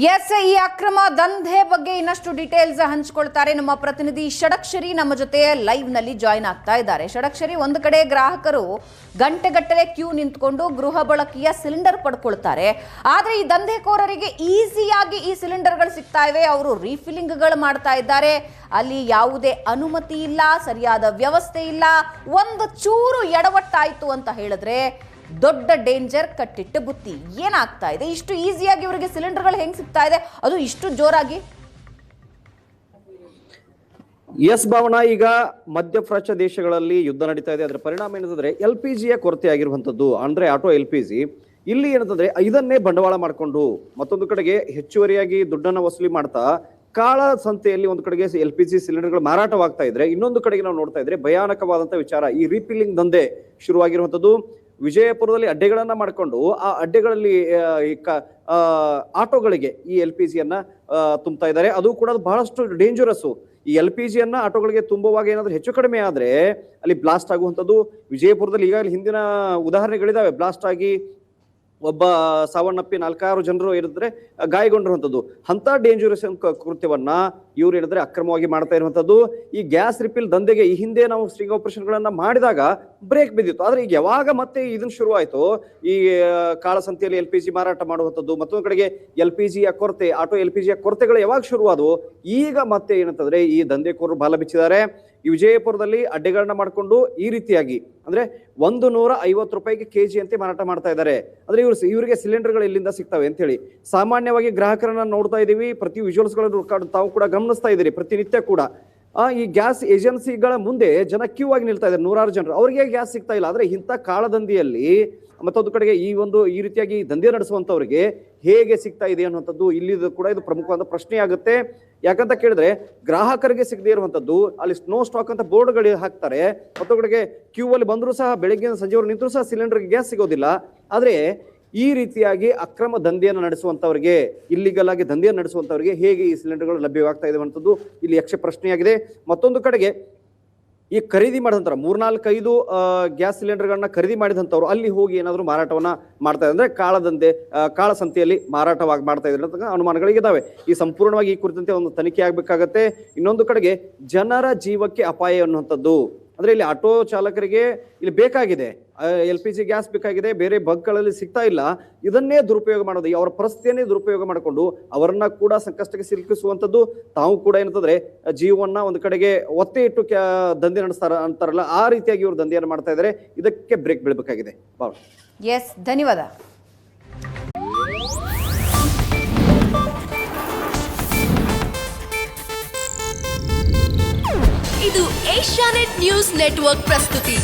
S, ಈ ಅಕ್ರಮ ದಂಧೆ ಬಗ್ಗೆ ಇನ್ನಷ್ಟು ಡೀಟೇಲ್ಸ್ ಹಂಚಿಕೊಳ್ತಾರೆ ನಮ್ಮ ಪ್ರತಿನಿಧಿ ಷಡಕ್ಷರಿ. ನಮ್ಮ ಜೊತೆ ಲೈವ್ ನಲ್ಲಿ ಜಾಯಿನ್ ಆಗ್ತಾ ಇದ್ದಾರೆ. ಷಡಕ್ಷರಿ, ಒಂದು ಕಡೆ ಗ್ರಾಹಕರು ಗಂಟೆಗಟ್ಟಲೆ ಕ್ಯೂ ನಿಂತ್ಕೊಂಡು ಗೃಹ ಬಳಕೆಯ ಸಿಲಿಂಡರ್ ಪಡ್ಕೊಳ್ತಾರೆ. ಆದ್ರೆ ಈ ದಂಧೆಕೋರರಿಗೆ ಈಸಿಯಾಗಿ ಈ ಸಿಲಿಂಡರ್ಗಳು ಸಿಗ್ತಾ ಇವೆ. ಅವರು ರೀಫಿಲಿಂಗ್ಗಳು ಮಾಡ್ತಾ ಇದ್ದಾರೆ. ಅಲ್ಲಿ ಯಾವುದೇ ಅನುಮತಿ ಇಲ್ಲ, ಸರಿಯಾದ ವ್ಯವಸ್ಥೆ ಇಲ್ಲ. ಒಂದು ಚೂರು ಎಡವಟ್ಟಾಯ್ತು ಅಂತ ಹೇಳಿದ್ರೆ ದೊಡ್ಡ ಡೇಂಜರ್, ಕಟ್ಟಿಟ್ಟು ಬುತ್ತಿ. ಏನಾಗ್ತಾ ಇದೆ? ಇಷ್ಟು ಈಸಿಯಾಗಿ ಇವರಿಗೆ ಸಿಲಿಂಡರ್ಗಳು ಹೆಂಗ್ ಸಿಗ್ತಾ ಇದೆ, ಅದು ಇಷ್ಟು ಜೋರಾಗಿ? ಎಸ್ ಭಾವನಾ, ಈಗ ಮಧ್ಯಪ್ರಾಚ್ಯ ದೇಶಗಳಲ್ಲಿ ಯುದ್ಧ ನಡೀತಾ ಇದೆ. ಅದರ ಪರಿಣಾಮ ಏನಂತಂದ್ರೆ LPG ಕೊರತೆ ಆಗಿರುವಂತದ್ದು, ಅಂದ್ರೆ ಆಟೋ LPG. ಇಲ್ಲಿ ಏನಂತಂದ್ರೆ ಇದನ್ನೇ ಬಂಡವಾಳ ಮಾಡಿಕೊಂಡು ಮತ್ತೊಂದು ಕಡೆಗೆ ಹೆಚ್ಚುವರಿಯಾಗಿ ದುಡ್ಡನ್ನ ವಸೂಲಿ ಮಾಡ್ತಾ ಕಾಳ ಸಂತೆಯಲ್ಲಿ ಒಂದು ಕಡೆಗೆ LPG ಸಿಲಿಂಡರ್ಗಳು ಮಾರಾಟವಾಗ್ತಾ ಇದ್ರೆ, ಇನ್ನೊಂದು ಕಡೆಗೆ ನಾವು ನೋಡ್ತಾ ಇದ್ರೆ ಭಯಾನಕವಾದಂತ ವಿಚಾರ, ಈ ರೀಫಿಲ್ಲಿಂಗ್ ದಂಧೆ ಶುರುವಾಗಿರುವಂತದ್ದು. ವಿಜಯಪುರದಲ್ಲಿ ಅಡ್ಡೆಗಳನ್ನ ಮಾಡಿಕೊಂಡು ಆ ಅಡ್ಡೆಗಳಲ್ಲಿ ಆಟೋಗಳಿಗೆ ಈ LPG ತುಂಬ್ತಾ ಇದ್ದಾರೆ. ಅದು ಕೂಡ ಬಹಳಷ್ಟು ಡೇಂಜರಸ್. ಈ LPG ಆಟೋಗಳಿಗೆ ತುಂಬುವಾಗ ಏನಾದ್ರೂ ಹೆಚ್ಚು ಕಡಿಮೆ ಆದ್ರೆ ಅಲ್ಲಿ ಬ್ಲಾಸ್ಟ್ ಆಗುವಂಥದ್ದು. ವಿಜಯಪುರದಲ್ಲಿ ಈಗಾಗಲೇ ಹಿಂದಿನ ಉದಾಹರಣೆಗಳಿದಾವೆ. ಬ್ಲಾಸ್ಟ್ ಆಗಿ ಒಬ್ಬ ಸಾವನ್ನಪ್ಪಿ 4-6 ಜನರು ಇರಿದ್ರೆ ಗಾಯಗೊಂಡಿರುವಂಥದ್ದು. ಅಂತ ಡೇಂಜರಸ್ ಕೃತ್ಯವನ್ನ ಇವ್ರು ಏನಿದ್ರೆ ಅಕ್ರಮವಾಗಿ ಮಾಡ್ತಾ ಇರುವಂಥದ್ದು. ಈ ಗ್ಯಾಸ್ ರಿಫಿಲ್ ದಂಧೆಗೆ ಈ ಹಿಂದೆ ನಾವು ಸ್ಟ್ರಿಂಗ್ ಆಪರೇಷನ್ ಗಳನ್ನ ಮಾಡಿದಾಗ ಬ್ರೇಕ್ ಬಿದ್ದಿತ್ತು. ಆದ್ರೆ ಈಗ ಯಾವಾಗ ಮತ್ತೆ ಇದನ್ನ ಶುರು ಆಯ್ತು, ಈ ಕಾಳಸಂತೆಯಲ್ಲಿ LPG ಮಾರಾಟ ಮಾಡುವಂಥದ್ದು, ಮತ್ತೊಂದು ಕಡೆಗೆ LPGಯ ಕೊರತೆ, ಆಟೋ LPGಯ ಕೊರತೆಗಳು ಯಾವಾಗ ಶುರುವಾದವು, ಈಗ ಮತ್ತೆ ಏನಂತಂದ್ರೆ ಈ ದಂಧೆಕೋರರು ಬಾಲ ಬಿಚ್ಚಿದ್ದಾರೆ. ಈ ವಿಜಯಪುರದಲ್ಲಿ ಅಡ್ಡೆಗಳನ್ನ ಮಾಡಿಕೊಂಡು ಈ ರೀತಿಯಾಗಿ ಅಂದ್ರೆ 150 ರೂಪಾಯಿಗೆ KG ಅಂತೆ ಮಾರಾಟ ಮಾಡ್ತಾ ಇದ್ದಾರೆ. ಅಂದ್ರೆ ಇವರಿಗೆ ಸಿಲಿಂಡರ್ಗಳು ಎಲ್ಲಿಂದ ಸಿಗ್ತವೆ ಅಂತ ಹೇಳಿ ಸಾಮಾನ್ಯವಾಗಿ ಗ್ರಾಹಕರನ್ನ ನೋಡ್ತಾ ಇದೀವಿ. ಪ್ರತಿ ವಿಜುವಲ್ಸ್ ಗಳನ್ನು ತಾವು ಕೂಡ ಗಮನಿಸ್ತಾ ಇದ್ದೀರಿ. ಪ್ರತಿನಿತ್ಯ ಕೂಡ ಈ ಗ್ಯಾಸ್ ಏಜೆನ್ಸಿಗಳ ಮುಂದೆ ಜನ ಕ್ಯೂ ಆಗಿ ನಿಲ್ತಾ ಇದ್ದಾರೆ, 100 ಜನರು. ಅವರಿಗೆ ಗ್ಯಾಸ್ ಸಿಗ್ತಾ ಇಲ್ಲ. ಆದ್ರೆ ಇಂಥ ಕಾಳದಂದಿಯಲ್ಲಿ ಮತ್ತೊಂದು ಕಡೆಗೆ ಈ ರೀತಿಯಾಗಿ ದಂಧೆ ನಡೆಸುವಂತವರಿಗೆ ಹೇಗೆ ಸಿಗ್ತಾ ಇದೆ ಅನ್ನುವಂಥದ್ದು ಇಲ್ಲಿ ಕೂಡ ಇದು ಪ್ರಮುಖವಾದ ಪ್ರಶ್ನೆ ಆಗುತ್ತೆ. ಯಾಕಂತ ಕೇಳಿದ್ರೆ ಗ್ರಾಹಕರಿಗೆ ಸಿಗದೇ ಇರುವಂತದ್ದು, ಅಲ್ಲಿ ಸ್ನೋ ಸ್ಟಾಕ್ ಅಂತ ಬೋರ್ಡ್ಗಳು ಹಾಕ್ತಾರೆ. ಮತ್ತೊಂದು ಕಡೆಗೆ ಕ್ಯೂ ಅಲ್ಲಿ ಬಂದರೂ ಸಹ ಬೆಳಗ್ಗೆ ಸಂಜೆವರೆಗೆ ನಿಂತರೂ ಸಹ ಸಿಲಿಂಡರ್ಗೆ ಗ್ಯಾಸ್ ಸಿಗೋದಿಲ್ಲ. ಆದ್ರೆ ಈ ರೀತಿಯಾಗಿ ಅಕ್ರಮ ದಂಧೆಯನ್ನು ನಡೆಸುವಂತವರಿಗೆ, ಇಲ್ಲಿಗಲ್ ಆಗಿ ದಂಧೆಯನ್ನು ನಡೆಸುವಂತವರಿಗೆ ಹೇಗೆ ಈ ಸಿಲಿಂಡರ್ಗಳು ಲಭ್ಯವಾಗ್ತಾ ಇದೆ ಅನ್ನೋದು ಇಲ್ಲಿ ಯಕ್ಷ ಪ್ರಶ್ನೆಯಾಗಿದೆ. ಮತ್ತೊಂದು ಕಡೆಗೆ ಈ ಖರೀದಿ ಮಾಡಿದಂಥವ್ರು 3-4-5 ಗ್ಯಾಸ್ ಸಿಲಿಂಡರ್ಗಳನ್ನ ಖರೀದಿ ಮಾಡಿದಂಥವ್ರು ಅಲ್ಲಿ ಹೋಗಿ ಏನಾದ್ರು ಮಾರಾಟವನ್ನ ಮಾಡ್ತಾ ಇದ್ದಾರೆ, ಅಂದ್ರೆ ಕಾಳ ಸಂತೆಯಲ್ಲಿ ಮಾರಾಟವಾಗಿ ಮಾಡ್ತಾ ಇದ್ದಾರೆ ಅಂತ ಅನುಮಾನಗಳಿದ್ದಾವೆ. ಈ ಸಂಪೂರ್ಣವಾಗಿ ಈ ಕುರಿತಂತೆ ಒಂದು ತನಿಖೆ ಆಗ್ಬೇಕಾಗತ್ತೆ. ಇನ್ನೊಂದು ಕಡೆಗೆ ಜನರ ಜೀವಕ್ಕೆ ಅಪಾಯ ಅನ್ನುವಂಥದ್ದು, ಅಂದ್ರೆ ಇಲ್ಲಿ ಆಟೋ ಚಾಲಕರಿಗೆ ಇಲ್ಲಿ ಬೇಕಾಗಿದೆ LPG ಗ್ಯಾಸ್ ಬೇಕಾಗಿದೆ, ಬೇರೆ ಬಗ್ಗಳಲ್ಲಿ ಸಿಗ್ತಾ ಇಲ್ಲ. ಇದನ್ನೇ ದುರುಪಯೋಗ ಮಾಡೋದು, ಅವರ ಪರಿಸ್ಥಿತಿಯನ್ನೇ ದುರುಪಯೋಗ ಮಾಡಿಕೊಂಡು ಅವರನ್ನ ಕೂಡ ಸಂಕಷ್ಟಕ್ಕೆ ಸಿಲುಕಿಸುವಂಥದ್ದು. ತಾವು ಕೂಡ ಏನಂತಂದ್ರೆ ಜೀವವನ್ನ ಒಂದು ಕಡೆಗೆ ಒತ್ತೆ ಇಟ್ಟು ದಂಧೆ ಅಂತಾರಲ್ಲ, ಆ ರೀತಿಯಾಗಿ ಇವರು ದಂಧೆಯನ್ನು ಮಾಡ್ತಾ ಇದ್ದಾರೆ. ಇದಕ್ಕೆ ಬ್ರೇಕ್ ಬೀಳಬೇಕಾಗಿದೆ. ಎಸ್, ಧನ್ಯವಾದ. ಇದು ಏಷ್ಯಾನೆಟ್ ನ್ಯೂಸ್ ನೆಟ್ವರ್ಕ್ ಪ್ರಸ್ತುತಿ.